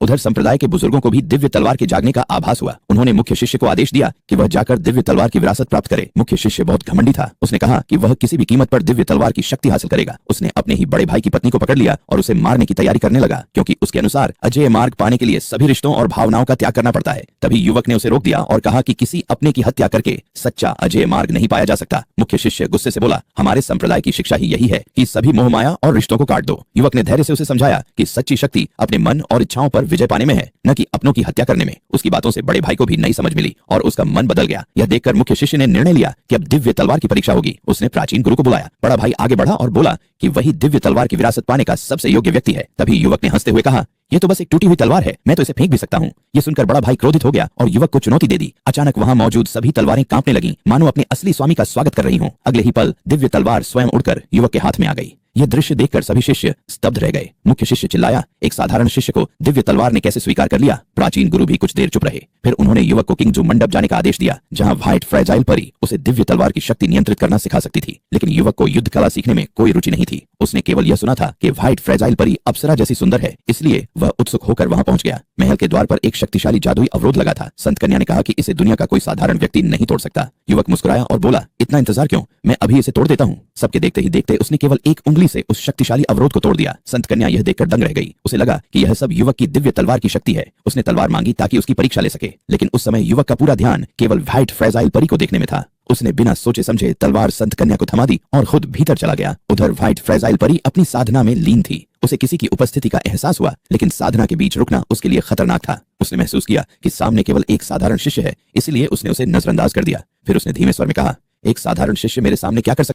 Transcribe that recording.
उधर संप्रदाय के बुजुर्गों को भी दिव्य तलवार के जागने का आभास हुआ। उन्होंने मुख्य शिष्य को आदेश दिया कि वह जाकर दिव्य तलवार की विरासत प्राप्त करे। मुख्य शिष्य बहुत घमंडी था। उसने कहा कि वह किसी भी कीमत पर दिव्य तलवार की शक्ति हासिल करेगा। उसने अपने ही बड़े भाई की पत्नी को पकड़ लिया और उसे मारने की तैयारी करने लगा, क्योंकि उसके अनुसार अजेय मार्ग पाने के लिए सभी रिश्तों और भावनाओं का त्याग करना पड़ता है। तभी युवक ने उसे रोक दिया और कहा कि किसी अपने की हत्या करके सच्चा अजेय मार्ग नहीं पाया जा सकता। मुख्य शिष्य गुस्से से बोला, हमारे संप्रदाय की शिक्षा ही यही है कि सभी मोह माया और रिश्तों को काट दो। युवक ने धैर्य से उसे समझाया कि सच्ची शक्ति अपने मन और इच्छाओं पर विजय पाने में है, न कि अपनों की हत्या करने में। उसकी बातों से बड़े भाई को भी नई समझ मिली और उसका मन बदल गया। यह देखकर मुख्य शिष्य ने निर्णय लिया कि अब दिव्य तलवार की परीक्षा होगी। उसने प्राचीन गुरु को बुलाया। बड़ा भाई आगे बढ़ा और बोला कि वही दिव्य तलवार की विरासत पाने का सबसे योग्य व्यक्ति है। तभी युवक ने हंसते हुए कहा, ये तो बस एक टूटी हुई तलवार है, मैं तो इसे फेंक भी सकता हूँ। ये सुनकर बड़ा भाई क्रोधित हो गया और युवक को चुनौती दे दी। अचानक वहां मौजूद सभी तलवारें कांपने लगीं, मानो अपने असली स्वामी का स्वागत कर रही हों। अगले ही पल दिव्य तलवार स्वयं उड़कर युवक के हाथ में आ गई। यह दृश्य देखकर सभी शिष्य स्तब्ध रह गए। मुख्य शिष्य चिल्लाया, एक साधारण शिष्य को दिव्य तलवार ने कैसे स्वीकार कर लिया? प्राचीन गुरु भी कुछ देर चुप रहे। फिर उन्होंने युवक को किंगजू मंडप जाने का आदेश दिया, जहां व्हाइट फ्रेजाइल परी उसे दिव्य तलवार की शक्ति नियंत्रित करना सिखा सकती थी। लेकिन युवक को युद्ध कला सीखने में कोई रुचि नहीं थी। उसने केवल यह सुना था कि व्हाइट फ्रेजाइल परी अप्सरा जैसी सुंदर है, इसलिए वह उत्सुक होकर वहां पहुंच गया। महल के द्वार पर एक शक्तिशाली जादुई अवरोध लगा था। संत कन्या ने कहा कि इसे दुनिया का कोई साधारण व्यक्ति नहीं तोड़ सकता। युवक मुस्कुराया और बोला, इतना इंतजार क्यों, मैं अभी इसे तोड़ देता हूँ। सबके देखते ही देखते उसने केवल एक उंगली से उस शक्तिशाली अवरोध को तोड़ दिया। संत कन्या यह देखकर दंग रह गई। उसे लगा कि यह सब युवक की दिव्य तलवार की शक्ति है। उसने तलवार मांगी ताकि उसकी परीक्षा ले सके, लेकिन उस समय युवक का पूरा ध्यान केवल व्हाइट फ्रेजाइल परी को देखने में था। उसने बिना सोचे समझे तलवार संत कन्या को थमा दी और खुद भीतर चला गया। उधर व्हाइट फ्रेजाइल परी अपनी साधना में लीन थी। उसे किसी की उपस्थिति का एहसास हुआ, लेकिन साधना के बीच रुकना उसके लिए खतरनाक था। उसने महसूस किया कि सामने केवल एक साधारण शिष्य है, इसलिए उसने उसे नजरअंदाज कर दिया। फिर उसने धीमे स्वर में कहा, एक साधारण शिष्य मेरे सामने क्या कर सकता है?